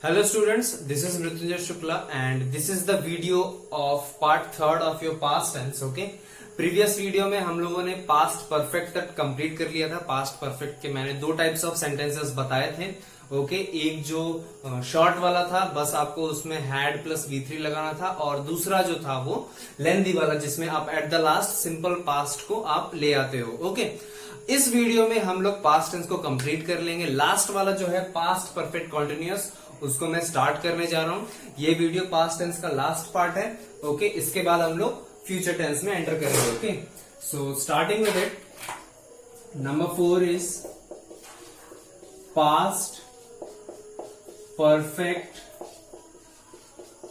Hello students, this is Mrityunjay Shukla and this is the video of part third of your past tense. Okay, previous video में हम लोगों ने past perfect तक complete कर लिया था। पास्ट परफेक्ट के मैंने दो टाइप्स ऑफ सेंटेंसेस बताए थे। ओके, एक जो शॉर्ट वाला था, बस आपको उसमें हैड प्लस V3 लगाना था, और दूसरा जो था वो लेंथी वाला, जिसमें आप eight the last simple past को आप ले आते हो। ओके, इस वीडियो में हम लोग पास्ट टेंस को कंप्लीट कर लेंगे। लास्ट वाला जो है पास्ट परफेक्ट कॉन्टिन्यूअस, उसको मैं स्टार्ट करने जा रहा हूं। ये वीडियो पास्ट टेंस का लास्ट पार्ट है। ओके, इसके बाद हम लोग फ्यूचर टेंस में एंटर करेंगे। Okay, so starting with it, number 4 is past perfect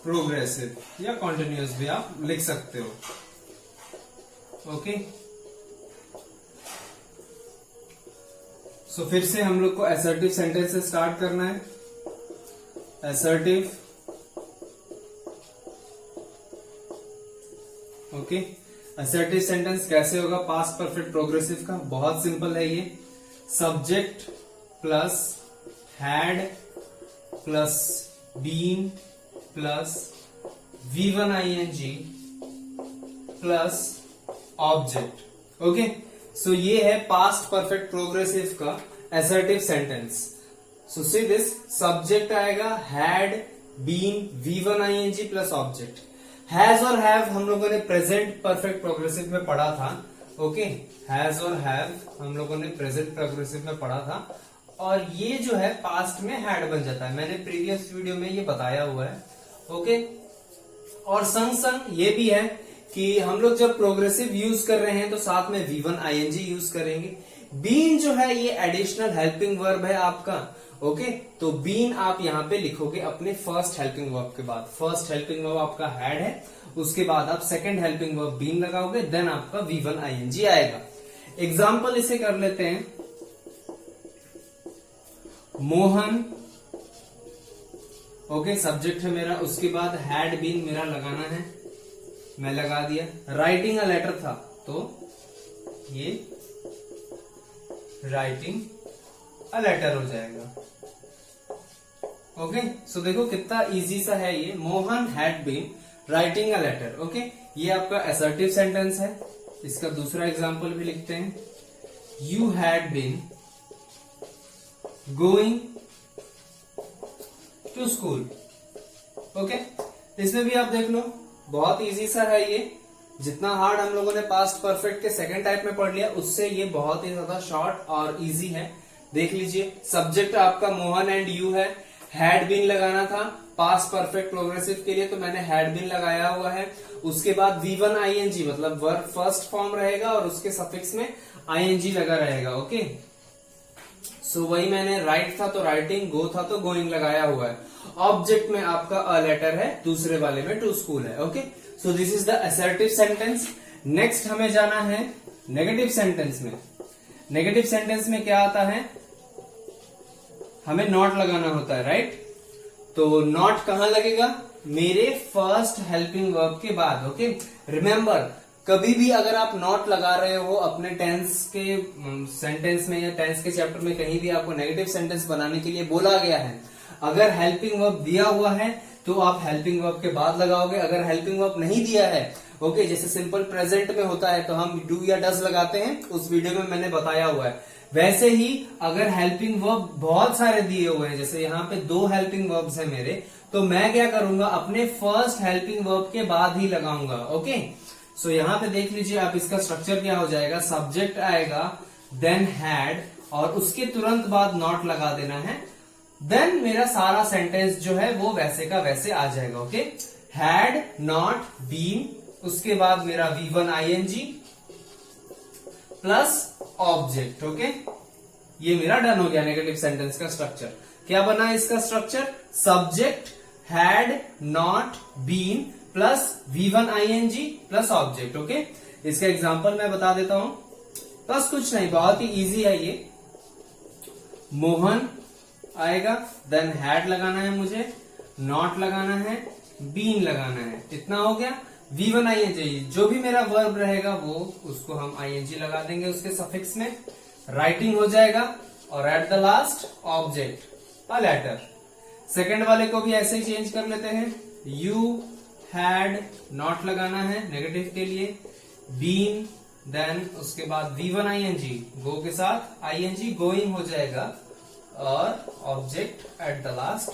progressive या कॉन्टिन्यूअस भी आप लिख सकते हो। ओके, सो फिर से हम लोग को असर्टिव सेंटेंस से स्टार्ट करना है। असर्टिव, ओके, असर्टिव सेंटेंस कैसे होगा पास्ट परफेक्ट प्रोग्रेसिव का? बहुत सिंपल है ये। Subject plus had plus been plus V1 ing plus object. Okay, so ये है पास्ट परफेक्ट प्रोग्रेसिव का assertive sentence. So see this, subject आएगा had been V1 ing plus object. Has और have हम लोगों ने प्रेजेंट परफेक्ट प्रोग्रेसिव में पढ़ा था। ओके, हैज और हैव हम लोगों ने प्रेजेंट प्रोग्रेसिव में पढ़ा था, और ये जो है पास्ट में हैड बन जाता है। मैंने प्रीवियस वीडियो में ये बताया हुआ है। ओके, और संग संग ये भी है कि हम लोग जब प्रोग्रेसिव यूज कर रहे हैं तो साथ में V1 ing यूज करेंगे। बीन जो है ये एडिशनल हेल्पिंग वर्ब है आपका। ओके, तो बीन आप यहाँ पे लिखोगे अपने फर्स्ट हेल्पिंग वर्ब के बाद। फर्स्ट हेल्पिंग वर्ब आपका हैड है, उसके बाद आप सेकंड हेल्पिंग वर्ब बीन लगाओगे, देन आपका V1 ing आएगा। एग्जाम्पल इसे कर लेते हैं। मोहन, ओके, सब्जेक्ट है मेरा, उसके बाद हैड बीन मेरा लगाना है, मैं लगा दिया। राइटिंग अ लेटर था तो ये राइटिंग अ लेटर हो जाएगा। ओके, सो देखो कितना इजी सा है ये। Mohan had been writing a letter. Okay, ये आपका असर्टिव सेंटेंस है। इसका दूसरा एग्जांपल भी लिखते हैं। You had been going to school. Okay, इसमें भी आप देख लो बहुत इजी सा है ये। जितना हार्ड हम लोगों ने पास्ट परफेक्ट के सेकंड टाइप में पढ़ लिया, उससे ये बहुत ही ज्यादा शॉर्ट और इजी है। देख लीजिए, सब्जेक्ट आपका मोहन एंड यू है, हैड बीन लगाना था पास्ट परफेक्ट प्रोग्रेसिव के लिए, तो मैंने हैड बीन लगाया हुआ है। उसके बाद V1 ing मतलब वर्ब फर्स्ट फॉर्म रहेगा और उसके सफिक्स में ing लगा रहेगा। ओके, सो वही मैंने राइट था तो राइटिंग, गो था तो गोइंग लगाया हुआ है। ऑब्जेक्ट में आपका अ लेटर है, दूसरे वाले में टू स्कूल है। Okay, so this is the assertive sentence. Next हमें जाना है नेगेटिव सेंटेंस में। नेगेटिव सेंटेंस में क्या आता है? हमें नॉट लगाना होता है, राइट? तो नॉट कहां लगेगा? मेरे फर्स्ट हेल्पिंग वर्ब के बाद। ओके, रिमेंबर, कभी भी अगर आप नॉट लगा रहे हो अपने टेंस के सेंटेंस में या टेंस के चैप्टर में, कहीं भी आपको नेगेटिव सेंटेंस बनाने के लिए बोला गया है, अगर हेल्पिंग वर्ब दिया हुआ है तो आप हेल्पिंग वर्ब के बाद लगाओगे। अगर हेल्पिंग वर्ब नहीं दिया है, ओके, जैसे सिंपल प्रेजेंट में होता है तो हम डू या डज लगाते हैं, उस वीडियो में मैंने बताया हुआ है। वैसे ही अगर हेल्पिंग वर्ब बहुत सारे दिए हुए हैं, जैसे यहाँ पे 2 हेल्पिंग वर्ब्स है मेरे, तो मैं क्या करूंगा, अपने फर्स्ट हेल्पिंग वर्ब के बाद ही लगाऊंगा। ओके, सो यहाँ पे देख लीजिए आप, इसका स्ट्रक्चर क्या हो जाएगा? सब्जेक्ट आएगा, देन हैड, और उसके तुरंत बाद नॉट लगा देना है। देन मेरा सारा सेंटेंस जो है वो वैसे का वैसे आ जाएगा। ओके, हैड नॉट बीन, उसके बाद मेरा V1 ing plus object. Okay, ये मेरा डन हो गया नेगेटिव सेंटेंस का स्ट्रक्चर। क्या बना इसका structure? Subject had not been plus V1 ing plus object. Okay, इसका एग्जांपल मैं बता देता हूं। बस कुछ नहीं, बहुत ही इजी है ये। मोहन आएगा, देन हैड लगाना है मुझे, नॉट लगाना है, बीन लगाना है, इतना हो गया। V1 ing, जो भी मेरा वर्ब रहेगा वो उसको हम ing लगा देंगे उसके सफिक्स में, राइटिंग हो जाएगा, और at the last object a letter. Second वाले को भी ऐसे ही चेंज कर लेते हैं, यू हैड नॉट लगाना है नेगेटिव के लिए, बीन, देन उसके बाद V1 ing, गो के साथ ing गोइंग हो जाएगा, और object at the last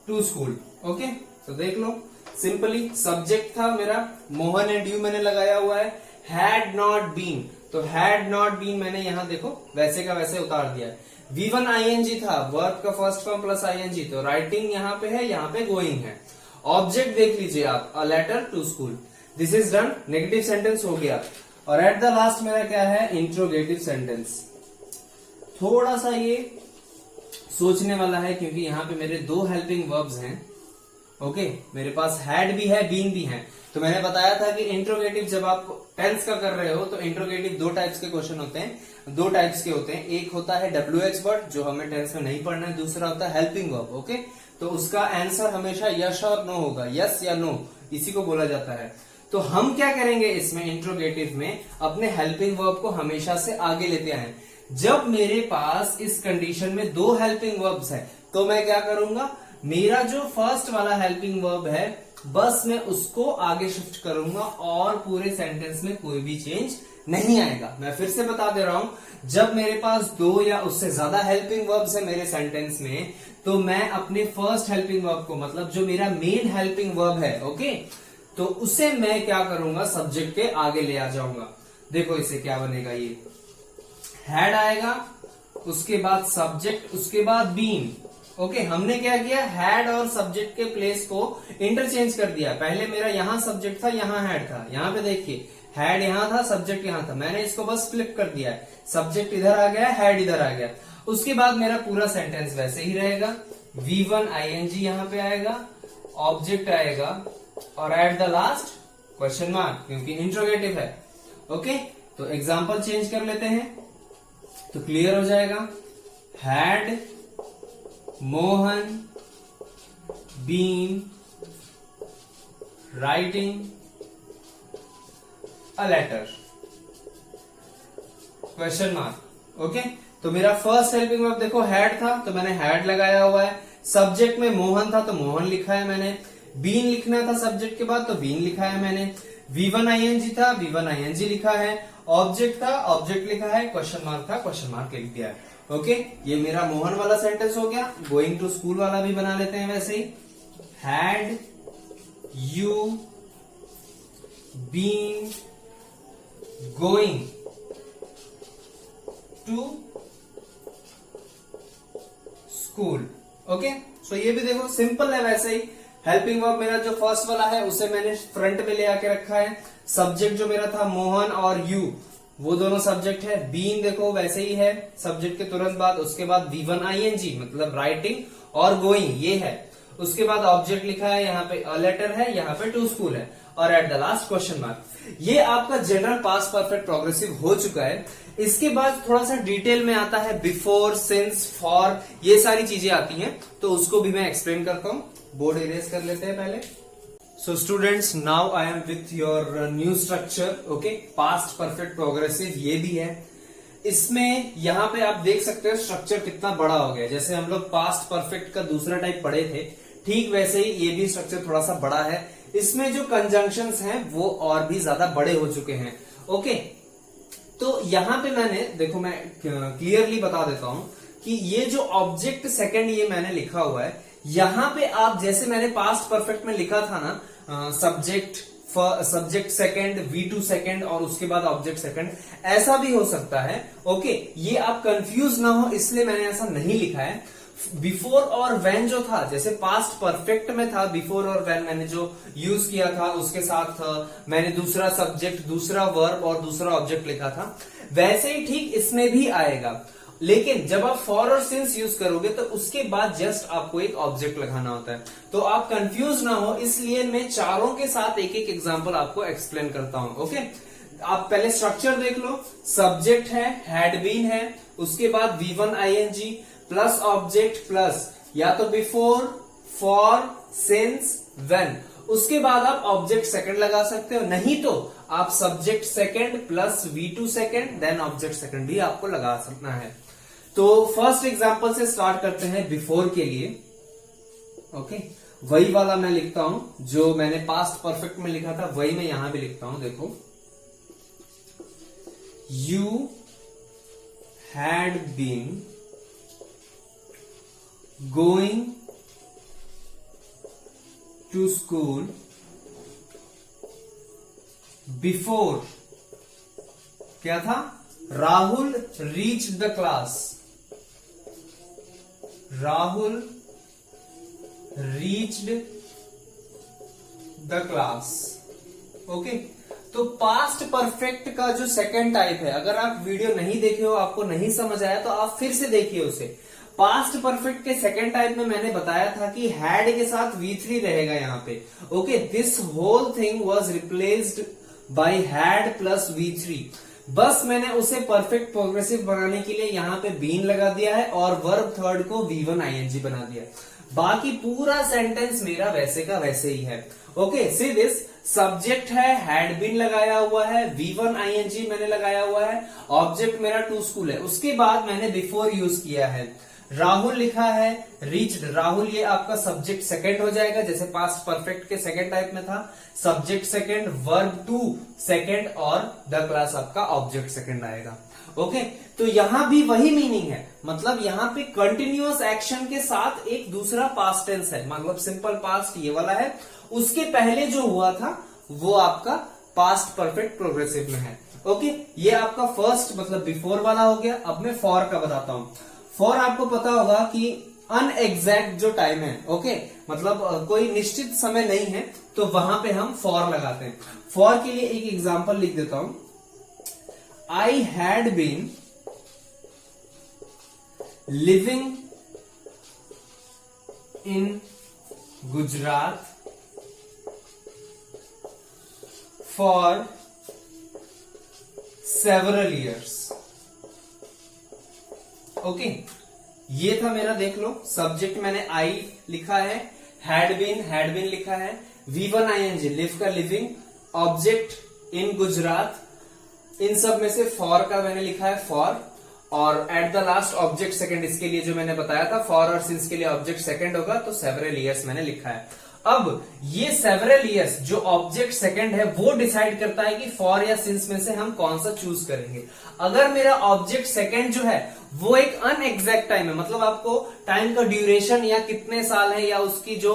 to school. Okay, तो देख लो सिंपली सब्जेक्ट था मेरा मोहन एंड यू मैंने लगाया हुआ है, हैड नॉट बीन, तो हैड नॉट बीन मैंने यहां देखो वैसे का वैसे उतार दिया। V1 ing था, वर्ब का फर्स्ट फॉर्म प्लस ing, तो राइटिंग यहां पे है, यहां पे गोइंग है। ऑब्जेक्ट देख लीजिए आप, a letter to school, this is done, negative sentence हो गया। और एट द लास्ट मेरा क्या है, इंट्रोगेटिव सेंटेंस। थोड़ा सा ये सोचने वाला है क्योंकि यहाँ पे मेरे दो हेल्पिंग वर्ब्स हैं। ओके, मेरे पास हैड भी है, बीन भी है। तो मैंने बताया था कि इंट्रोगेटिव जब आप टेंस का कर रहे हो तो इंट्रोगेटिव दो टाइप्स के क्वेश्चन होते हैं, दो टाइप्स के होते हैं। एक होता है WH वर्ड जो हमें टेंस में नहीं पढ़ना है, दूसरा होता है हेल्पिंग वर्ब। ओके, तो उसका आंसर हमेशा यस और नो होगा, यस या नो, इसी को बोला जाता है। तो हम क्या करेंगे इसमें इंट्रोगेटिव में, अपने हेल्पिंग वर्ब को हमेशा से आगे लेते आए। जब मेरे पास इस कंडीशन में दो हेल्पिंग वर्ब्स है तो मैं क्या करूंगा, मेरा जो फर्स्ट वाला हेल्पिंग वर्ब है बस मैं उसको आगे शिफ्ट करूंगा और पूरे सेंटेंस में कोई भी चेंज नहीं आएगा। मैं फिर से बता दे रहा हूं, जब मेरे पास दो या उससे ज्यादा हेल्पिंग वर्ब्स है मेरे सेंटेंस में, तो मैं अपने फर्स्ट हेल्पिंग वर्ब को, मतलब जो मेरा मेन हेल्पिंग वर्ब है, ओके, तो उसे मैं क्या करूंगा, सब्जेक्ट के आगे ले आ जाऊंगा। देखो इसे क्या बनेगा, ये हैड आएगा, उसके बाद सब्जेक्ट, उसके बाद बीन। ओके, हमने क्या किया, हैड और सब्जेक्ट के प्लेस को इंटरचेंज कर दिया। पहले मेरा यहां सब्जेक्ट था, यहां हैड था। यहां पे देखिए हैड यहां था, सब्जेक्ट यहां था, मैंने इसको बस फ्लिप कर दिया है, सब्जेक्ट इधर आ गया, हैड इधर आ गया। उसके बाद मेरा पूरा सेंटेंस वैसे ही रहेगा, V1 ing यहां पे आएगा, ऑब्जेक्ट आएगा, और at the last question mark, क्योंकि इंट्रोगेटिव है। ओके, तो एग्जाम्पल चेंज कर लेते हैं तो क्लियर हो जाएगा। Had Mohan been writing a letter, question mark. Okay, तो मेरा फर्स्ट हेल्पिंग वर्ब देखो हैड था तो मैंने हैड लगाया हुआ है, सब्जेक्ट में मोहन था तो मोहन लिखा है मैंने, बीन लिखना था सब्जेक्ट के बाद तो बीन लिखा है मैंने, V1 ing था, V1 ing लिखा है, ऑब्जेक्ट था, ऑब्जेक्ट लिखा है, क्वेश्चन मार्क था, क्वेश्चन मार्क लिख दिया है। ओके, ये मेरा मोहन वाला सेंटेंस हो गया। गोइंग टू स्कूल वाला भी बना लेते हैं वैसे ही, had you been going to school. Okay, so ये भी देखो सिंपल है वैसे ही। हेल्पिंग वर्ब मेरा जो फर्स्ट वाला है उसे मैंने फ्रंट में ले आके रखा है, सब्जेक्ट जो मेरा था मोहन और यू, वो दोनों सब्जेक्ट है, बीन देखो वैसे ही है सब्जेक्ट के तुरंत बाद, उसके बाद V1 ing मतलब राइटिंग और गोइंग ये है, उसके बाद ऑब्जेक्ट लिखा है, यहाँ पे अ लेटर है, यहाँ पे टू स्कूल है, और at the last question mark. ये आपका जनरल पास्ट परफेक्ट प्रोग्रेसिव हो चुका है। इसके बाद थोड़ा सा डिटेल में आता है बिफोर, सिंस, फॉर, ये सारी चीजें आती हैं, तो उसको भी मैं एक्सप्लेन करता हूं। बोर्ड इरेज कर लेते हैं पहले। So students, now I am with your new structure. Okay, past perfect progressive ये भी है। इसमें यहाँ पे आप देख सकते हो स्ट्रक्चर कितना बड़ा हो गया। जैसे हम लोग पास्ट परफेक्ट का दूसरा टाइप पढ़े थे, ठीक वैसे ही ये भी स्ट्रक्चर थोड़ा सा बड़ा है। इसमें जो कंजंक्शंस हैं वो और भी ज्यादा बड़े हो चुके हैं। ओके, तो यहाँ पे मैंने देखो, मैं क्लियरली बता देता हूं कि ये जो ऑब्जेक्ट सेकंड ये मैंने लिखा हुआ है, यहाँ पे आप जैसे मैंने पास्ट परफेक्ट में लिखा था ना, सब्जेक्ट सेकंड, V2 सेकंड और उसके बाद ऑब्जेक्ट सेकंड, ऐसा भी हो सकता है। ओके, ये आप कंफ्यूज ना हो इसलिए मैंने ऐसा नहीं लिखा है। बिफोर और व्हेन जो था, जैसे पास्ट परफेक्ट में था बिफोर और व्हेन मैंने जो यूज किया था, उसके साथ मैंने दूसरा सब्जेक्ट, दूसरा वर्ब और दूसरा ऑब्जेक्ट लिखा था, वैसे ही ठीक इसमें भी आएगा। लेकिन जब आप फॉर और सिंस यूज करोगे तो उसके बाद जस्ट आपको एक ऑब्जेक्ट लगाना होता है, तो आप कंफ्यूज ना हो इसलिए मैं चारों के साथ एक एक एग्जांपल आपको एक्सप्लेन करता हूं। ओके, आप पहले स्ट्रक्चर देख लो। सब्जेक्ट है, हैड बीन है, उसके बाद V1 ing plus object plus या तो बिफोर, फॉर, सिंस, व्हेन, उसके बाद आप ऑब्जेक्ट सेकंड लगा सकते हो, नहीं तो आप subject second plus V2 second then object second भी आपको लगा सकना है। तो फर्स्ट एग्जांपल से स्टार्ट करते हैं बिफोर के लिए। ओके, वही वाला मैं लिखता हूं जो मैंने पास्ट परफेक्ट में लिखा था, वही मैं यहां भी लिखता हूं। देखो, you had been going to school before, क्या था, Rahul reach the class, Rahul reached the class. Okay, तो पास्ट परफेक्ट का जो सेकंड टाइप है, अगर आप वीडियो नहीं देखे हो, आपको नहीं समझ आया, तो आप फिर से देखिए उसे। पास्ट परफेक्ट के सेकंड टाइप में मैंने बताया था कि हैड के साथ V3 रहेगा यहां पे। Okay, this whole thing was replaced by had plus V3। बस मैंने उसे परफेक्ट प्रोग्रेसिव बनाने के लिए यहां पे बीन लगा दिया है और वर्ब थर्ड को V1 ING बना दिया। बाकी पूरा सेंटेंस मेरा वैसे का वैसे ही है। ओके, सी दिस, सब्जेक्ट है, हैड बीन लगाया हुआ है, V1 ING मैंने लगाया हुआ है, ऑब्जेक्ट मेरा टू स्कूल है, उसके बाद मैंने बिफोर यूज किया है, राहुल लिखा है, रीच्ड, राहुल ये आपका सब्जेक्ट सेकंड हो जाएगा, जैसे पास्ट परफेक्ट के सेकंड टाइप में था, subject second, verb two second और द क्लास आपका ऑब्जेक्ट सेकंड आएगा। ओके, तो यहां भी वही मीनिंग है, मतलब यहां पे कंटिन्यूअस एक्शन के साथ एक दूसरा पास्ट टेंस है, मतलब सिंपल पास्ट ये वाला है, उसके पहले जो हुआ था वो आपका पास्ट परफेक्ट प्रोग्रेसिव में है। ओके, ये आपका फर्स्ट मतलब बिफोर वाला हो गया। अब मैं फॉर का बताता हूं। फॉर आपको पता होगा कि अनएग्जैक्ट जो टाइम है, ओके, मतलब कोई निश्चित समय नहीं है, तो वहां पे हम फॉर लगाते हैं। फॉर के लिए एक एग्जांपल लिख देता हूं, I had been living in Gujarat for several years. Okay, ये था मेरा, देख लो, सब्जेक्ट मैंने आई लिखा है, हैड बीन लिखा है, V1 ING लिव का लिविंग, ऑब्जेक्ट इन गुजरात, इन सब में से फॉर का मैंने लिखा है फॉर, और at the last object second, इसके लिए जो मैंने बताया था फॉर और सिंस के लिए ऑब्जेक्ट सेकंड होगा, तो सेवरल ईयर्स मैंने लिखा है। अब ये सेवरल ईयर्स जो ऑब्जेक्ट सेकंड है वो डिसाइड करता है कि फॉर या सिंस में से हम कौन सा चूज करेंगे। अगर मेरा ऑब्जेक्ट सेकंड जो है वो एक अनएग्जैक्ट टाइम है, मतलब आपको टाइम का ड्यूरेशन या कितने साल है या उसकी जो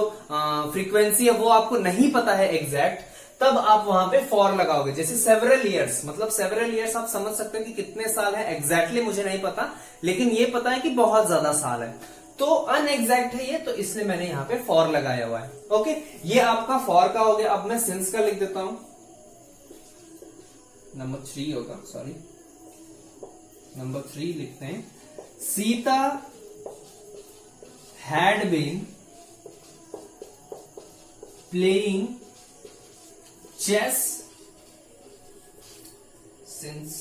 फ्रीक्वेंसी है वो आपको नहीं पता है एग्जैक्ट, तब आप वहां पे फॉर लगाओगे। जैसे सेवरल ईयर्स, मतलब सेवरल ईयर्स आप समझ सकते हो कि कितने साल है, एग्जैक्टली मुझे नहीं पता, लेकिन ये पता है कि बहुत ज्यादा साल है, तो अनएग्जैक्ट है ये, तो इसलिए मैंने यहां पे फॉर लगाया हुआ है। ओके, ये आपका फॉर का हो गया। अब मैं सिंस का लिख देता हूं, नंबर 3 होगा, सॉरी, नंबर 3 लिखते हैं, Sita had been playing chess since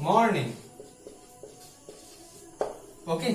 morning. Okay,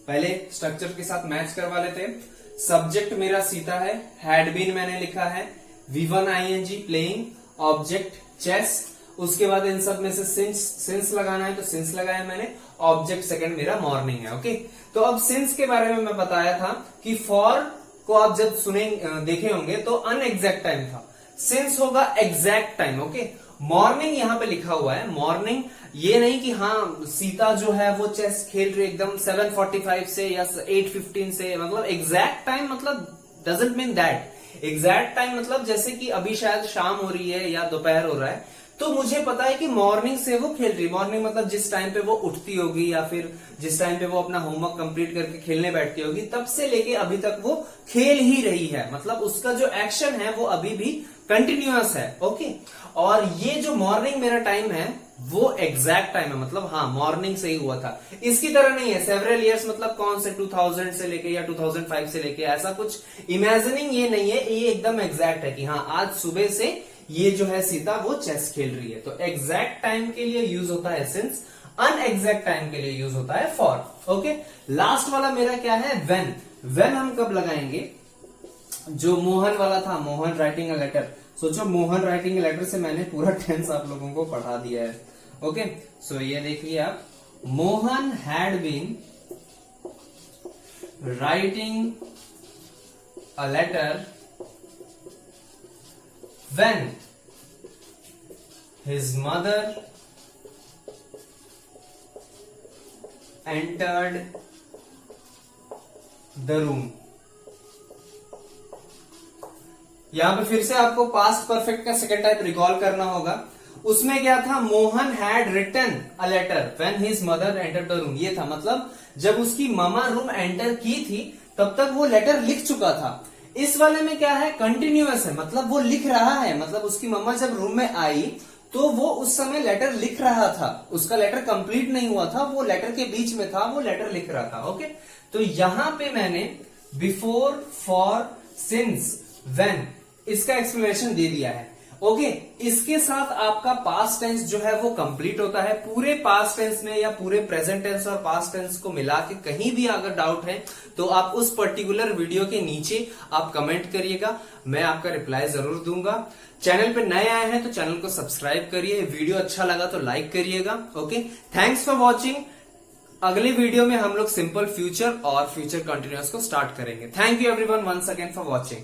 पहले स्ट्रक्चर के साथ मैच करवा लेते हैं। सब्जेक्ट मेरा सीता है, हैड बीन मैंने लिखा है, V1 ING playing, object chess, उसके बाद इन सब में से सिंस लगाना है तो सिंस लगाया मैंने, ऑब्जेक्ट सेकंड मेरा मॉर्निंग है। ओके, तो अब सिंस के बारे में मैं बताया था कि फॉर को आप जब देखे होंगे तो अनएग्जैक्ट टाइम था, सिंस होगा एग्जैक्ट टाइम। ओके, मॉर्निंग यहां पे लिखा हुआ है, मॉर्निंग ये नहीं कि हाँ सीता जो है वो चेस खेल रही एकदम 7:45 से या 8:15 से, मतलब एग्जैक्ट टाइम मतलब doesn't mean that. Exact time मतलब जैसे कि अभी शायद शाम हो रही है या दोपहर हो रहा है, तो मुझे पता है कि मॉर्निंग से वो खेल रही है। मॉर्निंग मतलब जिस टाइम पे वो उठती होगी या फिर जिस टाइम पे वो अपना होमवर्क कंप्लीट करके खेलने बैठती होगी, तब से लेके अभी तक वो खेल ही रही है, मतलब उसका जो एक्शन है वो अभी भी कंटिन्यूअस है। ओके, और ये जो मॉर्निंग मेरा टाइम है वो एग्जैक्ट टाइम है, मतलब हाँ मॉर्निंग से ही हुआ था। इसकी तरह नहीं है सेवरल ईयर्स मतलब कौन से 2000 से लेके या 2005 से लेके, ऐसा कुछ इमेजिनिंग ये नहीं है, ये एकदम एग्जैक्ट है कि हाँ आज सुबह से ये जो है सीता वो चेस खेल रही है। तो एग्जैक्ट टाइम के लिए यूज होता है सिंस, अनएग्जैक्ट टाइम के लिए यूज होता है फॉर। ओके, लास्ट वाला मेरा क्या है, व्हेन। व्हेन हम कब लगाएंगे, जो मोहन वाला था, मोहन राइटिंग अ लेटर, सोचो मोहन राइटिंग अ लेटर से मैंने पूरा टेंस आप लोगों को पढ़ा दिया है। ओके, सो ये देखिए आप, Mohan had been writing a letter when his mother entered the room. यहां पे फिर से आपको पास्ट परफेक्ट का सेकेंड टाइप रिकॉल करना होगा। उसमें क्या था, Mohan had written a letter when his mother enter the room. ये था मतलब जब उसकी ममा रूम एंटर की थी तब तक वो लेटर लिख चुका था। इस वाले में क्या है, कंटिन्यूअस है, मतलब वो लिख रहा है, मतलब उसकी मम्मा जब रूम में आई तो वो उस समय लेटर लिख रहा था, उसका लेटर कंप्लीट नहीं हुआ था, वो लेटर के बीच में था, वो लेटर लिख रहा था। ओके, तो यहां पे मैंने बिफोर, फॉर, सिंस, व्हेन इसका एक्सप्लेनेशन दे दिया है। ओके, इसके साथ आपका पास्ट टेंस जो है वो कंप्लीट होता है। पूरे पास्ट टेंस में या पूरे प्रेजेंट टेंस और पास्ट टेंस को मिला के कहीं भी अगर डाउट है तो आप उस पर्टिकुलर वीडियो के नीचे आप कमेंट करिएगा, मैं आपका रिप्लाई जरूर दूंगा। चैनल पे नए आए हैं तो चैनल को सब्सक्राइब करिए, वीडियो अच्छा लगा तो लाइक करिएगा। Okay, thanks for watching. अगली वीडियो में हम लोग सिंपल फ्यूचर और फ्यूचर कंटिन्यूअस को स्टार्ट करेंगे। Thank you everyone once again for watching.